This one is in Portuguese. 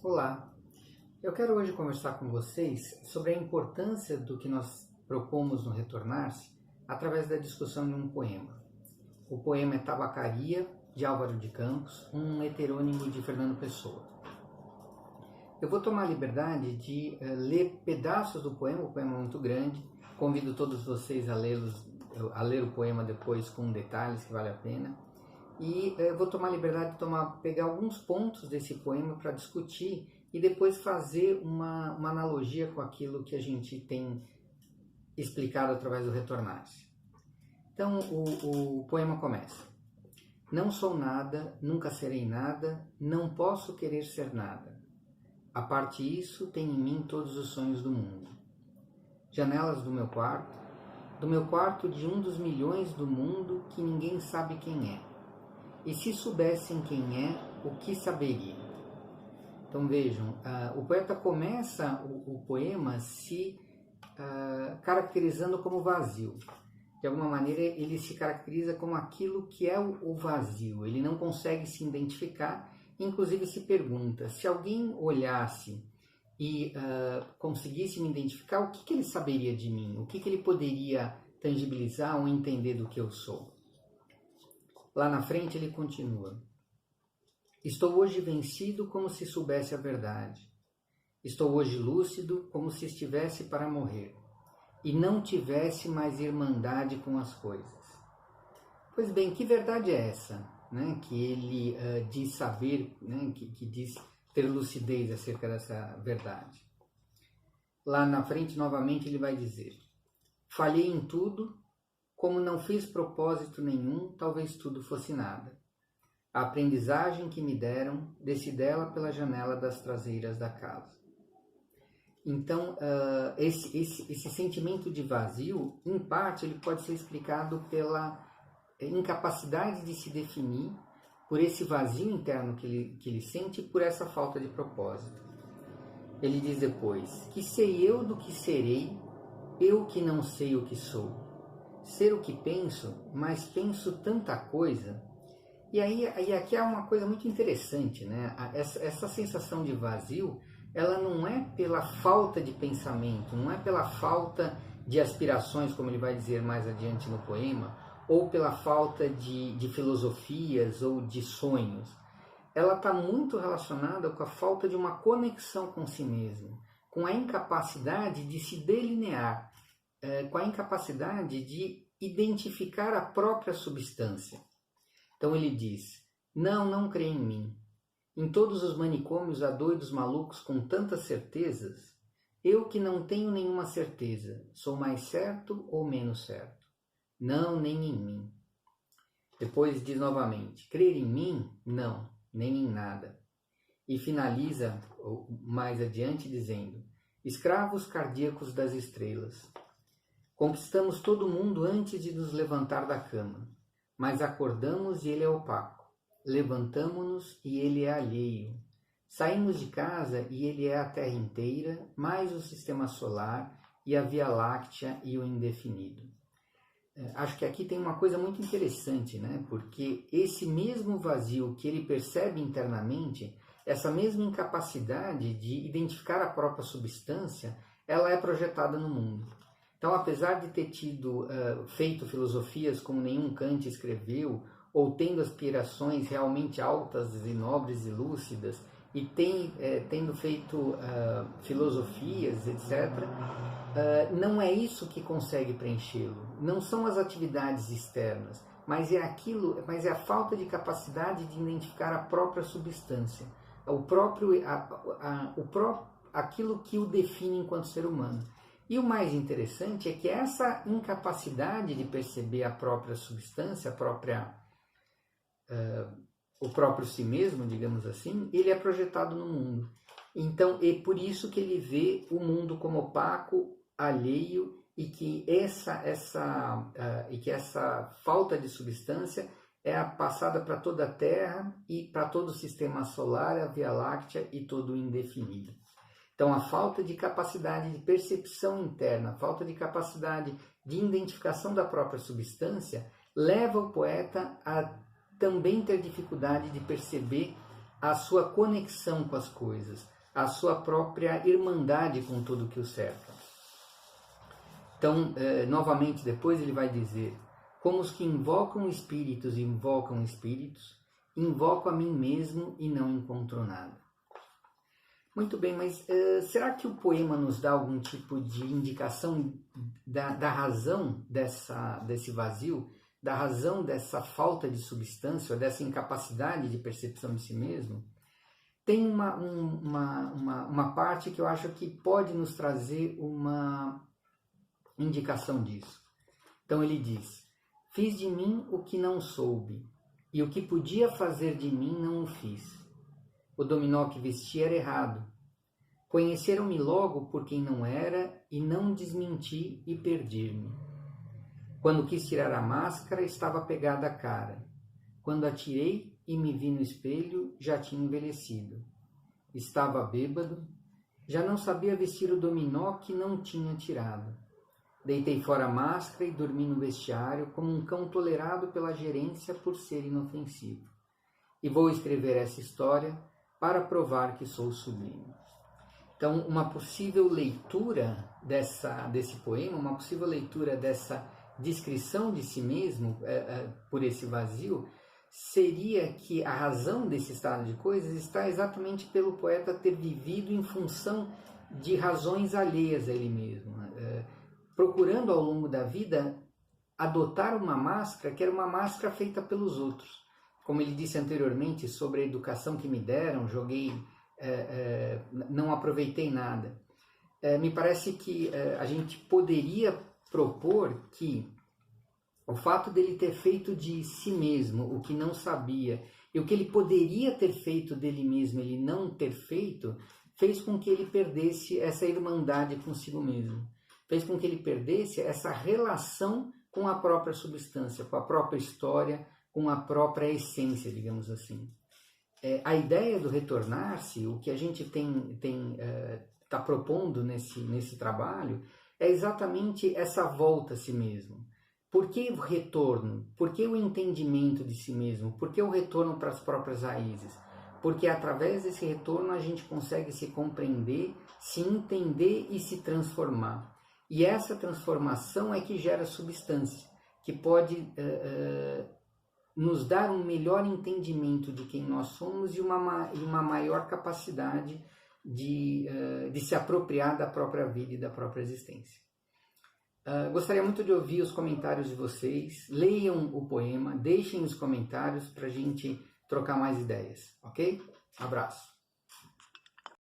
Olá, eu quero hoje conversar com vocês sobre a importância do que nós propomos no Retornar-se através da discussão de um poema. O poema é Tabacaria, de Álvaro de Campos, um heterônimo de Fernando Pessoa. Eu vou tomar a liberdade de ler pedaços do poema, o poema é muito grande, convido todos vocês a ler o poema depois com detalhes que vale a pena. E vou tomar a liberdade de pegar alguns pontos desse poema para discutir e depois fazer uma analogia com aquilo que a gente tem explicado através do Retornar-se. Então o poema começa. Não sou nada, nunca serei nada, não posso querer ser nada. A parte isso tem em mim todos os sonhos do mundo. Janelas do meu quarto de um dos milhões do mundo que ninguém sabe quem é. E se soubessem quem é, o que saberia? Então vejam, o poeta começa o poema se caracterizando como vazio. De alguma maneira ele se caracteriza como aquilo que é o vazio. Ele não consegue se identificar, inclusive se pergunta, se alguém olhasse e conseguisse me identificar, o que ele saberia de mim? O que ele poderia tangibilizar ou entender do que eu sou? Lá na frente ele continua. Estou hoje vencido como se soubesse a verdade. Estou hoje lúcido como se estivesse para morrer. E não tivesse mais irmandade com as coisas. Pois bem, que verdade é essa? Né? Que ele diz saber, né? que diz ter lucidez acerca dessa verdade. Lá na frente, novamente, ele vai dizer. Falhei em tudo. Como não fiz propósito nenhum, talvez tudo fosse nada. A aprendizagem que me deram, desci dela pela janela das traseiras da casa. Então, esse sentimento de vazio, em parte, ele pode ser explicado pela incapacidade de se definir, por esse vazio interno que ele sente e por essa falta de propósito. Ele diz depois, que sei eu do que serei, eu que não sei o que sou. Ser o que penso, mas penso tanta coisa. E aqui há uma coisa muito interessante, né? Essa sensação de vazio, ela não é pela falta de pensamento, não é pela falta de aspirações, como ele vai dizer mais adiante no poema, ou pela falta de filosofias ou de sonhos. Ela está muito relacionada com a falta de uma conexão com si mesmo, com a incapacidade de se delinear, com a incapacidade de identificar a própria substância. Então ele diz, não creia em mim. Em todos os manicômios há doidos malucos com tantas certezas. Eu que não tenho nenhuma certeza, sou mais certo ou menos certo? Não, nem em mim. Depois diz novamente, crer em mim? Não, nem em nada. E finaliza mais adiante dizendo, escravos cardíacos das estrelas. Conquistamos todo mundo antes de nos levantar da cama, mas acordamos e ele é opaco. Levantamo-nos e ele é alheio. Saímos de casa e ele é a Terra inteira, mais o Sistema Solar e a Via Láctea e o indefinido. Acho que aqui tem uma coisa muito interessante, né? Porque esse mesmo vazio que ele percebe internamente, essa mesma incapacidade de identificar a própria substância, ela é projetada no mundo. Então, apesar de ter feito filosofias como nenhum Kant escreveu, ou tendo aspirações realmente altas e nobres e lúcidas, e tendo feito filosofias, etc., não é isso que consegue preenchê-lo. Não são as atividades externas, mas é a falta de capacidade de identificar a própria substância, aquilo que o define enquanto ser humano. E o mais interessante é que essa incapacidade de perceber a própria substância, o próprio si mesmo, digamos assim, ele é projetado no mundo. Então, é por isso que ele vê o mundo como opaco, alheio, e que essa falta de substância é passada para toda a Terra e para todo o Sistema Solar, a Via Láctea e todo o indefinido. Então, a falta de capacidade de percepção interna, a falta de capacidade de identificação da própria substância, leva o poeta a também ter dificuldade de perceber a sua conexão com as coisas, a sua própria irmandade com tudo que o cerca. Então, novamente, depois ele vai dizer: como os que invocam espíritos, invoco a mim mesmo e não encontro nada. Muito bem, mas será que o poema nos dá algum tipo de indicação da razão desse vazio, da razão dessa falta de substância, ou dessa incapacidade de percepção de si mesmo? Tem uma parte que eu acho que pode nos trazer uma indicação disso. Então ele diz: fiz de mim o que não soube, e o que podia fazer de mim não o fiz. O dominó que vesti era errado. Conheceram-me logo por quem não era, e não desmenti e perdi-me. Quando quis tirar a máscara, estava pegada a cara. Quando a tirei e me vi no espelho, já tinha envelhecido. Estava bêbado, já não sabia vestir o dominó que não tinha tirado. Deitei fora a máscara e dormi no vestiário como um cão tolerado pela gerência por ser inofensivo. E vou escrever essa história para provar que sou sublime. Então, uma possível leitura desse poema, uma possível leitura dessa descrição de si mesmo por esse vazio, seria que a razão desse estado de coisas está exatamente pelo poeta ter vivido em função de razões alheias a ele mesmo, procurando ao longo da vida adotar uma máscara que era uma máscara feita pelos outros. Como ele disse anteriormente sobre a educação que me deram, não aproveitei nada. Me parece que a gente poderia propor que o fato dele ter feito de si mesmo o que não sabia, e o que ele poderia ter feito dele mesmo ele não ter feito, fez com que ele perdesse essa irmandade consigo mesmo. Fez com que ele perdesse essa relação com a própria substância, com a própria história, com a própria essência, digamos assim. A ideia do retornar-se, o que a gente está propondo nesse trabalho, é exatamente essa volta a si mesmo. Por que o retorno? Por que o entendimento de si mesmo? Por que o retorno para as próprias raízes? Porque através desse retorno a gente consegue se compreender, se entender e se transformar. E essa transformação é que gera substância, que pode nos dar um melhor entendimento de quem nós somos e uma maior capacidade de se apropriar da própria vida e da própria existência. Gostaria muito de ouvir os comentários de vocês. Leiam o poema, deixem os comentários para a gente trocar mais ideias, ok? Abraço!